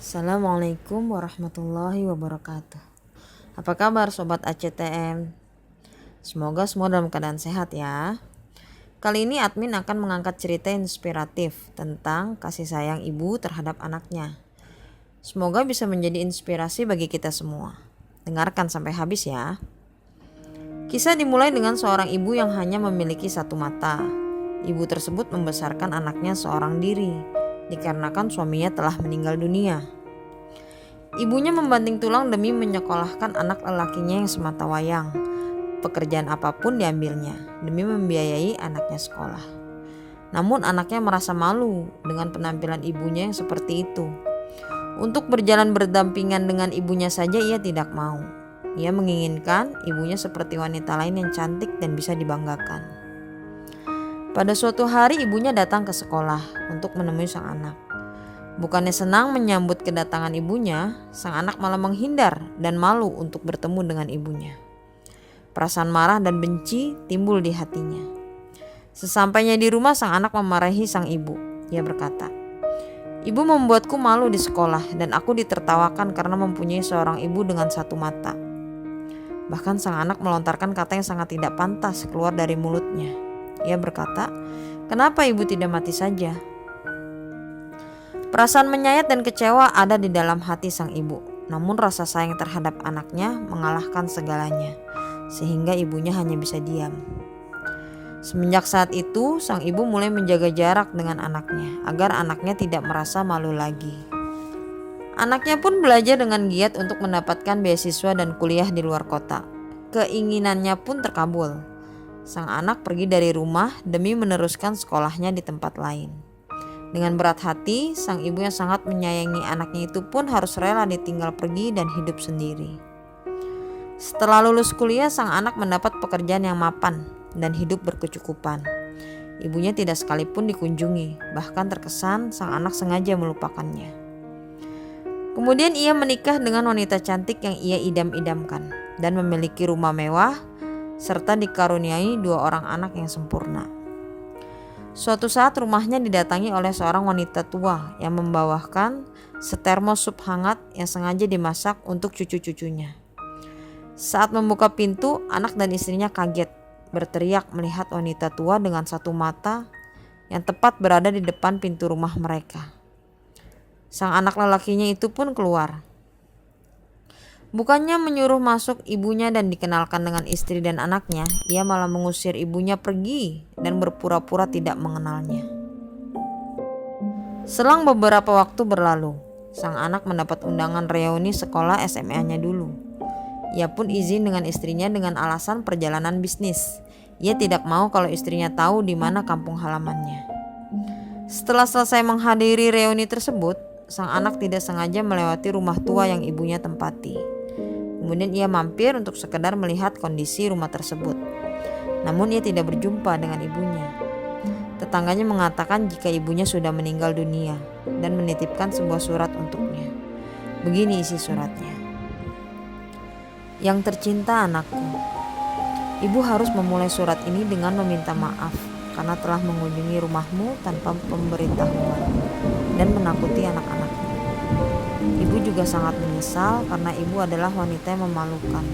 Assalamualaikum warahmatullahi wabarakatuh. Apa kabar sobat ACTM? Semoga semua dalam keadaan sehat ya. Kali ini admin akan mengangkat cerita inspiratif tentang kasih sayang ibu terhadap anaknya. Semoga bisa menjadi inspirasi bagi kita semua. Dengarkan sampai habis ya. Kisah dimulai dengan seorang ibu yang hanya memiliki satu mata. Ibu tersebut membesarkan anaknya seorang diri, dikarenakan suaminya telah meninggal dunia. Ibunya membanting tulang demi menyekolahkan anak lelakinya yang semata wayang. Pekerjaan apapun diambilnya demi membiayai anaknya sekolah. Namun anaknya merasa malu dengan penampilan ibunya yang seperti itu. Untuk berjalan berdampingan dengan ibunya saja ia tidak mau. Ia menginginkan ibunya seperti wanita lain yang cantik dan bisa dibanggakan. Pada suatu hari ibunya datang ke sekolah untuk menemui sang anak. Bukannya senang menyambut kedatangan ibunya, sang anak malah menghindar dan malu untuk bertemu dengan ibunya. Perasaan marah dan benci timbul di hatinya. Sesampainya di rumah, sang anak memarahi sang ibu. Ia berkata, "Ibu membuatku malu di sekolah dan aku ditertawakan karena mempunyai seorang ibu dengan satu mata." Bahkan sang anak melontarkan kata yang sangat tidak pantas keluar dari mulutnya. Ia berkata, "Kenapa ibu tidak mati saja?" Perasaan menyayat dan kecewa ada di dalam hati sang ibu. Namun rasa sayang terhadap anaknya mengalahkan segalanya, sehingga ibunya hanya bisa diam. Semenjak saat itu, sang ibu mulai menjaga jarak dengan anaknya agar anaknya tidak merasa malu lagi. Anaknya pun belajar dengan giat untuk mendapatkan beasiswa dan kuliah di luar kota. Keinginannya pun terkabul. Sang anak pergi dari rumah demi meneruskan sekolahnya di tempat lain. Dengan berat hati, sang ibu yang sangat menyayangi anaknya itu pun harus rela ditinggal pergi dan hidup sendiri. Setelah lulus kuliah, sang anak mendapat pekerjaan yang mapan dan hidup berkecukupan. Ibunya tidak sekalipun dikunjungi, bahkan terkesan sang anak sengaja melupakannya. Kemudian ia menikah dengan wanita cantik yang ia idam-idamkan dan memiliki rumah mewah serta dikaruniai 2 orang anak yang sempurna. Suatu saat rumahnya didatangi oleh seorang wanita tua yang membawakan setermos sup hangat yang sengaja dimasak untuk cucu-cucunya. Saat membuka pintu, anak dan istrinya kaget, berteriak melihat wanita tua dengan satu mata yang tepat berada di depan pintu rumah mereka. Sang anak lelakinya itu pun keluar. Bukannya menyuruh masuk ibunya dan dikenalkan dengan istri dan anaknya, ia malah mengusir ibunya pergi dan berpura-pura tidak mengenalnya. Selang beberapa waktu berlalu, sang anak mendapat undangan reuni sekolah SMA-nya dulu. Ia pun izin dengan istrinya dengan alasan perjalanan bisnis. Ia tidak mau kalau istrinya tahu di mana kampung halamannya. Setelah selesai menghadiri reuni tersebut, sang anak tidak sengaja melewati rumah tua yang ibunya tempati. Kemudian ia mampir untuk sekedar melihat kondisi rumah tersebut. Namun ia tidak berjumpa dengan ibunya. Tetangganya mengatakan jika ibunya sudah meninggal dunia dan menitipkan sebuah surat untuknya. Begini isi suratnya. "Yang tercinta anakku, ibu harus memulai surat ini dengan meminta maaf karena telah mengunjungi rumahmu tanpa pemberitahuan dan menakuti anak-anakmu. Ibu juga sangat menyesal karena ibu adalah wanita yang memalukan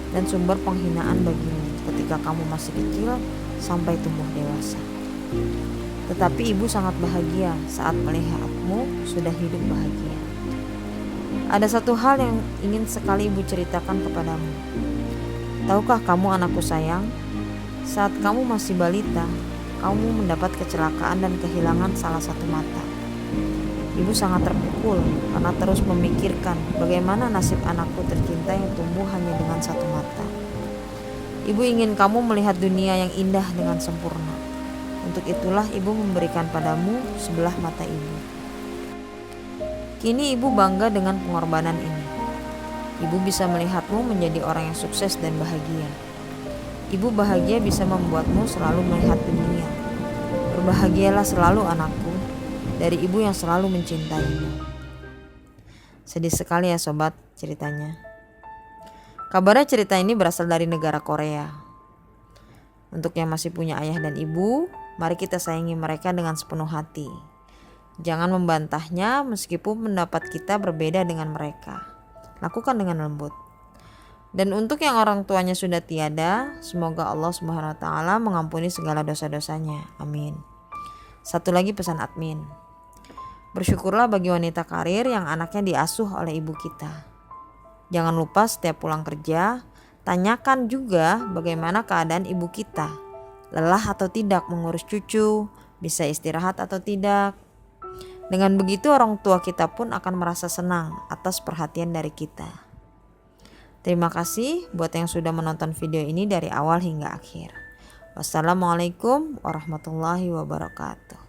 dan sumber penghinaan bagimu ketika kamu masih kecil sampai tumbuh dewasa. Tetapi ibu sangat bahagia saat melihatmu sudah hidup bahagia. Ada satu hal yang ingin sekali ibu ceritakan kepadamu. Tahukah kamu anakku sayang, saat kamu masih balita, kamu mendapat kecelakaan dan kehilangan salah satu mata. Ibu sangat terpukul karena terus memikirkan bagaimana nasib anakku tercinta yang tumbuh hanya dengan satu mata. Ibu ingin kamu melihat dunia yang indah dengan sempurna. Untuk itulah ibu memberikan padamu sebelah mata ibu. Kini ibu bangga dengan pengorbanan ini. Ibu bisa melihatmu menjadi orang yang sukses dan bahagia. Ibu bahagia bisa membuatmu selalu melihat dunia. Berbahagialah selalu anakku, dari ibu yang selalu mencintaimu." Sedih sekali ya sobat ceritanya. Kabarnya cerita ini berasal dari negara Korea. Untuk yang masih punya ayah dan ibu, mari kita sayangi mereka dengan sepenuh hati. Jangan membantahnya meskipun pendapat kita berbeda dengan mereka. Lakukan dengan lembut. Dan untuk yang orang tuanya sudah tiada, semoga Allah Subhanahu wa taala mengampuni segala dosa-dosanya. Amin. Satu lagi pesan admin. Bersyukurlah bagi wanita karir yang anaknya diasuh oleh ibu kita. Jangan lupa setiap pulang kerja, tanyakan juga bagaimana keadaan ibu kita. Lelah atau tidak mengurus cucu, bisa istirahat atau tidak. Dengan begitu orang tua kita pun akan merasa senang atas perhatian dari kita. Terima kasih buat yang sudah menonton video ini dari awal hingga akhir. Wassalamualaikum warahmatullahi wabarakatuh.